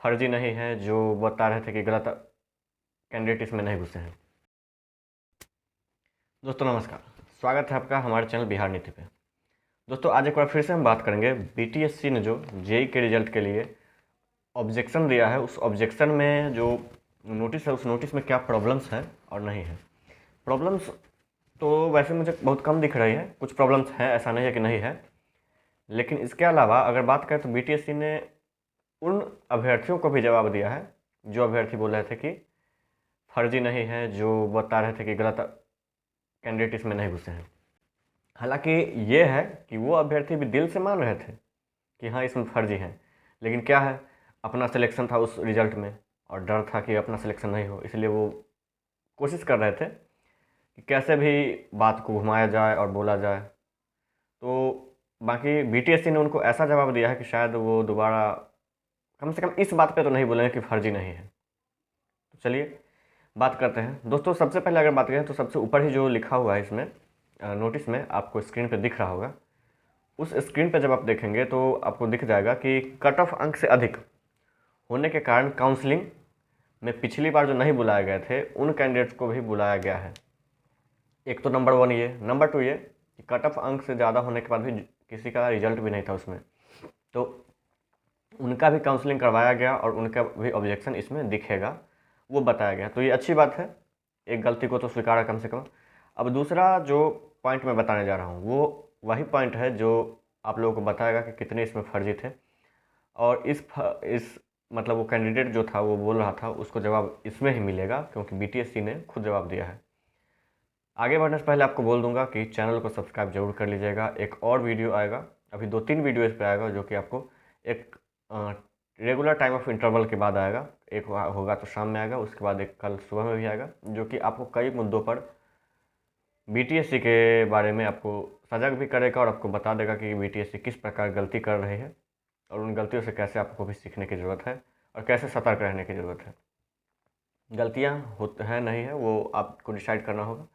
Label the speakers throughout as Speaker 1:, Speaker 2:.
Speaker 1: फर्जी नहीं है जो बता रहे थे कि गलत कैंडिडेट इसमें नहीं घुसे हैं। दोस्तों नमस्कार, स्वागत है आपका हमारे चैनल बिहार नीति पे। दोस्तों आज एक बार फिर से हम बात करेंगे बीटीएससी ने जो जेईई के रिजल्ट के लिए ऑब्जेक्शन दिया है, उस ऑब्जेक्शन में जो नोटिस है उस नोटिस में क्या प्रॉब्लम्स है और नहीं है। प्रॉब्लम्स तो वैसे मुझे बहुत कम दिख रही है, कुछ प्रॉब्लम्स हैं, ऐसा नहीं है कि नहीं है, लेकिन इसके अलावा अगर बात करें तो बीटीएससी ने उन अभ्यर्थियों को भी जवाब दिया है जो अभ्यर्थी बोल रहे थे कि फर्जी नहीं है, जो बता रहे थे कि गलत कैंडिडेट इसमें नहीं घुसे हैं। हालांकि ये है कि वो अभ्यर्थी भी दिल से मान रहे थे कि हाँ इसमें फर्जी है, लेकिन क्या है, अपना सिलेक्शन था उस रिजल्ट में और डर था कि अपना सिलेक्शन नहीं हो, इसलिए वो कोशिश कर रहे थे कि कैसे भी बात को घुमाया जाए और बोला जाए। तो बाकी बीटीएससी ने उनको ऐसा जवाब दिया है कि शायद वो दोबारा कम से कम इस बात पे तो नहीं बोलेंगे कि फर्जी नहीं है। तो चलिए बात करते हैं। दोस्तों सबसे पहले अगर बात करें तो सबसे ऊपर ही जो लिखा हुआ है इसमें नोटिस में आपको स्क्रीन पे दिख रहा होगा, उस स्क्रीन पे जब आप देखेंगे तो आपको दिख जाएगा कि कट ऑफ अंक से अधिक होने के कारण काउंसलिंग में पिछली बार जो नहीं बुलाए गए थे उन कैंडिडेट्स को भी बुलाया गया है। एक तो नंबर 1 ये, नंबर 2 ये कि कट ऑफ अंक से ज़्यादा होने के बाद भी किसी का रिजल्ट भी नहीं था उसमें, तो उनका भी काउंसलिंग करवाया गया और उनका भी ऑब्जेक्शन इसमें दिखेगा, वो बताया गया। तो ये अच्छी बात है, एक गलती को तो स्वीकार है कम से कम। अब दूसरा जो पॉइंट मैं बताने जा रहा हूँ वो वही पॉइंट है जो आप लोगों को बताएगा कि कितने इसमें फर्जी थे, और इस मतलब वो कैंडिडेट जो था वो बोल रहा था उसको जवाब इसमें ही मिलेगा, क्योंकि बीटीएससी ने खुद जवाब दिया है। आगे बढ़ने से पहले आपको बोल दूंगा कि चैनल को सब्सक्राइब जरूर कर लीजिएगा। एक और वीडियो आएगा, अभी 2-3 वीडियो इस पर आएगा, जो कि आपको एक रेगुलर टाइम ऑफ इंटरवल के बाद आएगा। एक होगा तो शाम में आएगा, उसके बाद एक कल सुबह में भी आएगा, जो कि आपको कई मुद्दों पर बीटीएससी के बारे में आपको सजग भी करेगा और आपको बता देगा कि बीटीएससी किस प्रकार गलती कर रही है और उन गलतियों से कैसे आपको भी सीखने की ज़रूरत है और कैसे सतर्क रहने की ज़रूरत है। गलतियाँ हैं नहीं है वो आपको डिसाइड करना होगा।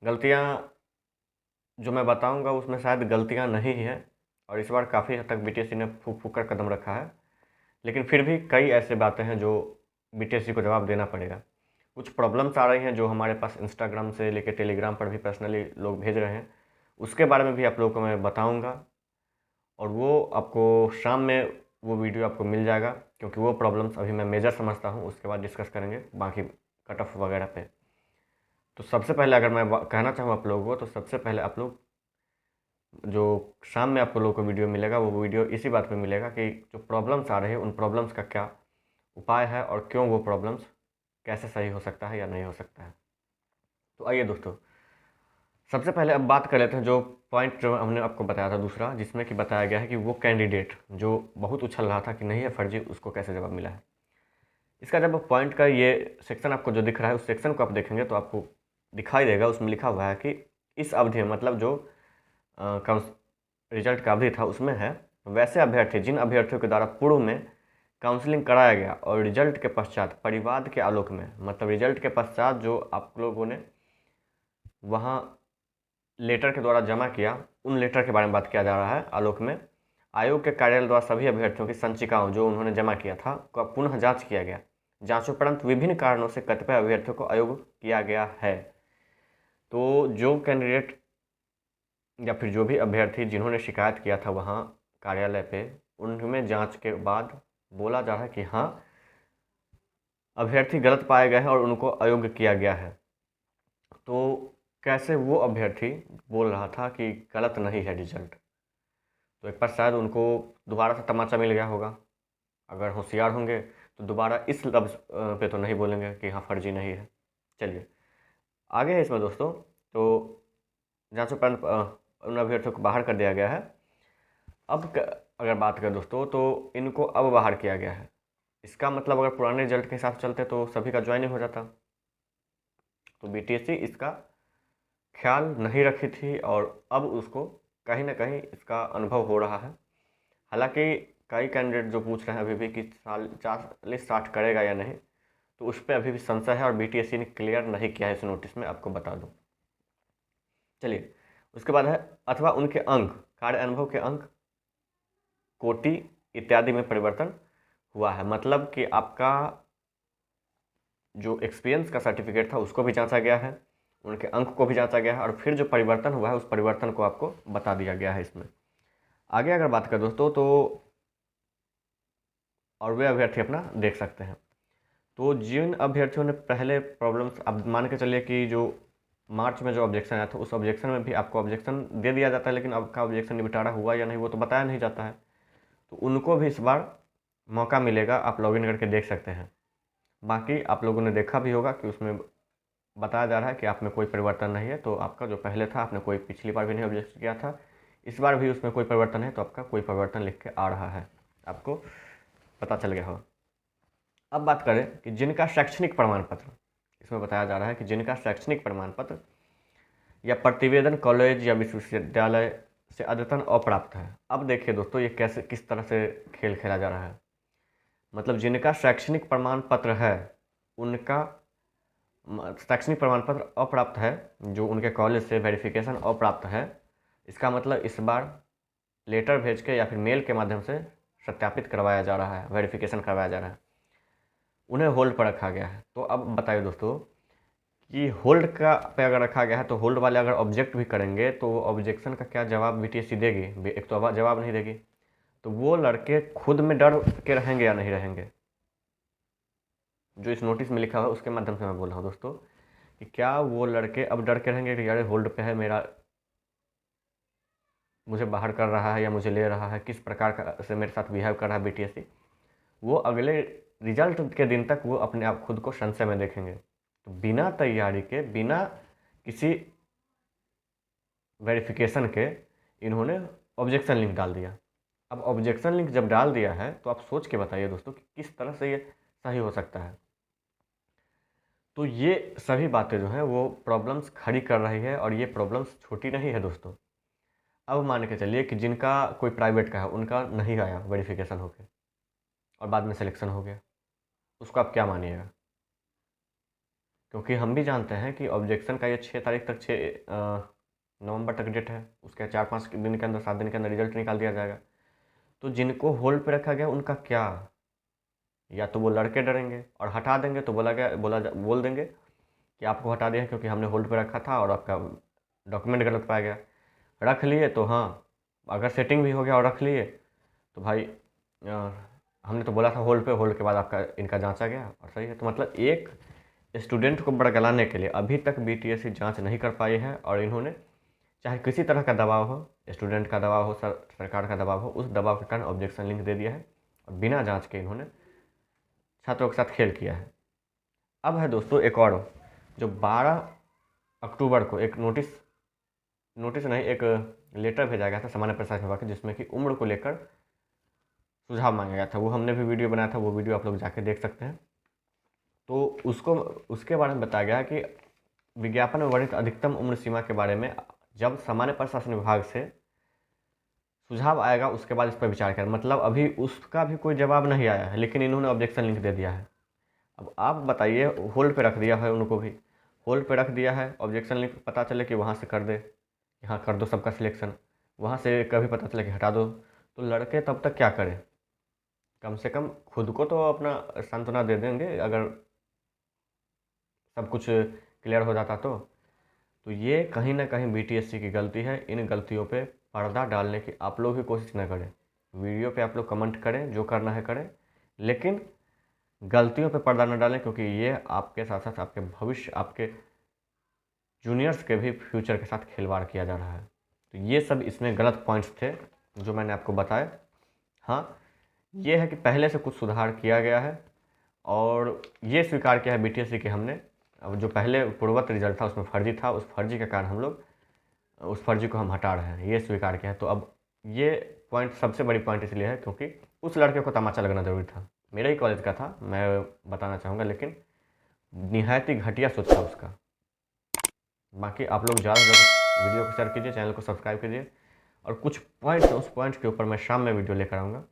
Speaker 1: गलतियाँ जो मैं बताऊंगा उसमें शायद गलतियाँ नहीं हैं, और इस बार काफ़ी हद तक बीटीएससी ने फूक फूक कर कदम रखा है, लेकिन फिर भी कई ऐसे बातें हैं जो बीटीएससी को जवाब देना पड़ेगा। कुछ प्रॉब्लम्स आ रही हैं जो हमारे पास इंस्टाग्राम से लेकर टेलीग्राम पर भी पर्सनली लोग भेज रहे हैं, उसके बारे में भी आप लोगों को मैं बताऊंगा, और वो आपको शाम में वो वीडियो आपको मिल जाएगा, क्योंकि वो प्रॉब्लम्स अभी मैं मेजर समझता हूँ, उसके बाद डिस्कस करेंगे बाकी कट ऑफ वगैरह पे। तो सबसे पहले अगर मैं कहना चाहूँ आप लोगों को, तो सबसे पहले आप लोग जो शाम में आप लोगों को वीडियो मिलेगा वो वीडियो इसी बात पे मिलेगा कि जो प्रॉब्लम्स आ रही है उन प्रॉब्लम्स का क्या उपाय है और क्यों वो प्रॉब्लम्स कैसे सही हो सकता है या नहीं हो सकता है। तो आइए दोस्तों, सबसे पहले अब बात कर लेते हैं जो पॉइंट जो हमने आपको बताया था दूसरा, जिसमें कि बताया गया है कि वो कैंडिडेट जो बहुत उछल रहा था कि नहीं है फर्जी, उसको कैसे जवाब मिला है। इसका जब पॉइंट का ये सेक्शन आपको जो दिख रहा है उस सेक्शन को आप देखेंगे तो आपको दिखाई देगा, उसमें लिखा हुआ है कि इस अवधि में मतलब जो रिजल्ट का अवधि था उसमें है, वैसे अभ्यर्थी जिन अभ्यर्थियों के द्वारा पूर्व में काउंसलिंग कराया गया और रिजल्ट के पश्चात परिवाद के आलोक में, मतलब रिजल्ट के पश्चात जो आप लोगों ने वहाँ लेटर के द्वारा जमा किया, उन लेटर के बारे में बात किया जा रहा है आलोक में, आयोग के कार्यालय द्वारा सभी अभ्यर्थियों की संचिकाओं जो उन्होंने जमा किया था का पुनः जांच किया गया। जांचोपरंत विभिन्न कारणों से कतिपय अभ्यर्थियों को अयोग्य किया गया है। तो जो कैंडिडेट या फिर जो भी अभ्यर्थी जिन्होंने शिकायत किया था वहाँ कार्यालय पे, उनमें जांच के बाद बोला जा रहा है कि हाँ अभ्यर्थी गलत पाए गए हैं और उनको अयोग्य किया गया है। तो कैसे वो अभ्यर्थी बोल रहा था कि गलत नहीं है रिजल्ट, तो एक बार शायद उनको दोबारा से तमाचा मिल गया होगा। अगर होशियार होंगे तो दोबारा इस लफ्ज़ पे तो नहीं बोलेंगे कि हाँ फर्जी नहीं है। चलिए आगे है इसमें दोस्तों, तो जांचोपरंत उन अभ्यर्थियों को बाहर कर दिया गया है। अगर बात करें दोस्तों तो इनको अब बाहर किया गया है, इसका मतलब अगर पुराने रिजल्ट के हिसाब से चलते तो सभी का ज्वाइनिंग हो जाता। तो बीटीएससी इसका ख्याल नहीं रखी थी और अब उसको कहीं ना कहीं इसका अनुभव हो रहा है। हालांकि कई कैंडिडेट जो पूछ रहे हैं अभी भी कि 40-60 करेगा या नहीं, तो उस पर अभी भी संशय है और बीटीएससी ने क्लियर नहीं किया है इस नोटिस में, आपको बता दूं। चलिए उसके बाद है अथवा उनके अंक, कार्य अनुभव के अंक, कोटि इत्यादि में परिवर्तन हुआ है, मतलब कि आपका जो एक्सपीरियंस का सर्टिफिकेट था उसको भी जांचा गया है, उनके अंक को भी जांचा गया है, और फिर जो परिवर्तन हुआ है उस परिवर्तन को आपको बता दिया गया है इसमें। आगे अगर बात करें दोस्तों तो और वे अभ्यर्थी अपना देख सकते हैं। तो जिन अभ्यर्थियों ने पहले प्रॉब्लम्स, अब मान के चलिए कि जो मार्च में जो ऑब्जेक्शन आया था उस ऑब्जेक्शन में भी आपको ऑब्जेक्शन दे दिया जाता है, लेकिन आपका ऑब्जेक्शन निपटारा हुआ या नहीं वो तो बताया नहीं जाता है, तो उनको भी इस बार मौका मिलेगा, आप लॉगिन करके देख सकते हैं। बाकी आप लोगों ने देखा भी होगा कि उसमें बताया जा रहा है कि आप में कोई परिवर्तन नहीं है, तो आपका जो पहले था आपने कोई पिछली बार भी नहीं ऑब्जेक्शन किया था, इस बार भी उसमें कोई परिवर्तन है तो आपका कोई परिवर्तन लिख के आ रहा है, आपको पता चल गया हो। अब बात करें कि जिनका शैक्षणिक प्रमाण पत्र, इसमें बताया जा रहा है कि जिनका शैक्षणिक प्रमाण पत्र या प्रतिवेदन कॉलेज या विश्वविद्यालय से अद्यतन अप्राप्त है। अब देखिए दोस्तों ये कैसे किस तरह से खेल खेला जा रहा है। मतलब जिनका शैक्षणिक प्रमाण पत्र है उनका शैक्षणिक प्रमाण पत्र अप्राप्त है, जो उनके कॉलेज से वेरिफिकेशन अप्राप्त है, इसका मतलब इस बार लेटर भेज के या फिर मेल के माध्यम से सत्यापित करवाया जा रहा है, वेरिफिकेशन करवाया जा रहा है, उन्हें होल्ड पर रखा गया है। तो अब बताइए दोस्तों कि होल्ड का पे अगर रखा गया है तो होल्ड वाले अगर ऑब्जेक्ट भी करेंगे तो ऑब्जेक्शन का क्या जवाब बीटीएससी देगी? एक तो जवाब नहीं देगी, तो वो लड़के खुद में डर के रहेंगे या नहीं रहेंगे? जो इस नोटिस में लिखा हुआ है उसके माध्यम से मैं बोल रहा हूँ दोस्तों कि क्या वो लड़के अब डर के रहेंगे कि यार होल्ड पे है मेरा, मुझे बाहर कर रहा है या मुझे ले रहा है, किस प्रकार का से मेरे साथ बिहेव कर रहा है बीटीएससी, वो अगले रिजल्ट के दिन तक वो अपने आप खुद को संशय में देखेंगे। तो बिना तैयारी के, बिना किसी वेरिफिकेशन के इन्होंने ऑब्जेक्शन लिंक डाल दिया। अब ऑब्जेक्शन लिंक जब डाल दिया है तो आप सोच के बताइए दोस्तों कि किस तरह से ये सही हो सकता है। तो ये सभी बातें जो हैं वो प्रॉब्लम्स खड़ी कर रही है, और ये प्रॉब्लम्स छोटी नहीं है दोस्तों। अब मान के चलिए कि जिनका कोई प्राइवेट का है उनका नहीं आया वेरिफिकेशन होके और बाद में सिलेक्शन हो गया, उसको आप क्या मानिएगा? क्योंकि हम भी जानते हैं कि ऑब्जेक्शन का ये 6 तारीख तक, 6 नवंबर तक डेट है, उसके 4-5 दिन के अंदर, 7 दिन के अंदर रिजल्ट निकाल दिया जाएगा। तो जिनको होल्ड पे रखा गया उनका क्या? या तो वो लड़के डरेंगे और हटा देंगे, तो बोल देंगे कि आपको हटा दिया क्योंकि हमने होल्ड पे रखा था और आपका डॉक्यूमेंट गलत पाया गया। रख लिए तो हाँ, अगर सेटिंग भी हो गया और रख लिए तो भाई हमने तो बोला था होल्ड पे, होल्ड के बाद आपका इनका जांचा गया और सही है। तो मतलब एक स्टूडेंट को बरगलाने के लिए अभी तक बीटीएससी जांच नहीं कर पाई है, और इन्होंने चाहे किसी तरह का दबाव हो, स्टूडेंट का दबाव हो, सरकार का दबाव हो, उस दबाव के कारण ऑब्जेक्शन लिंक दे दिया है और बिना जांच के इन्होंने छात्रों के साथ खेल किया है। अब है दोस्तों एक और, जो 12 अक्टूबर को एक नोटिस नहीं, एक लेटर भेजा गया था सामान्य प्रशासन विभाग के, जिसमें कि उम्र को लेकर सुझाव मांगा गया था। वो हमने भी वीडियो बनाया था, वो वीडियो आप लोग जाके देख सकते हैं। तो उसके बारे में बताया गया है कि विज्ञापन में वर्णित अधिकतम उम्र सीमा के बारे में जब सामान्य प्रशासन विभाग से सुझाव आएगा उसके बाद इस पर विचार करें। मतलब अभी उसका भी कोई जवाब नहीं आया है, लेकिन इन्होंने ऑब्जेक्शन लिंक दे दिया है। अब आप बताइए, होल्ड पे रख दिया है, उनको भी होल्ड पे रख दिया है, ऑब्जेक्शन लिंक पता चले कि वहाँ से कर दे, यहाँ कर दो सबका सिलेक्शन, वहाँ से कभी पता चले कि हटा दो, तो लड़के तब तक क्या करें? कम से कम खुद को तो अपना सांत्वना दे देंगे अगर सब कुछ क्लियर हो जाता तो ये कहीं ना कहीं बीटीएससी की गलती है। इन गलतियों पे पर्दा डालने की आप लोग भी कोशिश न करें। वीडियो पे आप लोग कमेंट करें, जो करना है करें, लेकिन गलतियों पे पर्दा न डालें, क्योंकि ये आपके साथ साथ आपके भविष्य, आपके जूनियर्स के भी फ्यूचर के साथ खिलवाड़ किया जा रहा है। तो ये सब इसमें गलत पॉइंट्स थे जो मैंने आपको बताए। हाँ, ये है कि पहले से कुछ सुधार किया गया है, और ये स्वीकार किया है बीटीएससी कि हमने अब जो पहले पूर्ववत रिजल्ट था उसमें फर्जी था, उस फर्जी के कारण हम लोग उस फर्जी को हम हटा रहे हैं, ये स्वीकार किया है। तो अब ये पॉइंट सबसे बड़ी पॉइंट इसलिए है क्योंकि उस लड़के को तमाचा लगना ज़रूरी था, मेरे ही कॉलेज का था, मैं बताना चाहूँगा, लेकिन निहायत ही घटिया सोच था उसका। बाकी आप लोग ज़्यादा से ज़्यादा वीडियो को शेयर कीजिए, चैनल को सब्सक्राइब कीजिए, और कुछ पॉइंट उस पॉइंट के ऊपर मैं शाम में वीडियो लेकर आऊँगा।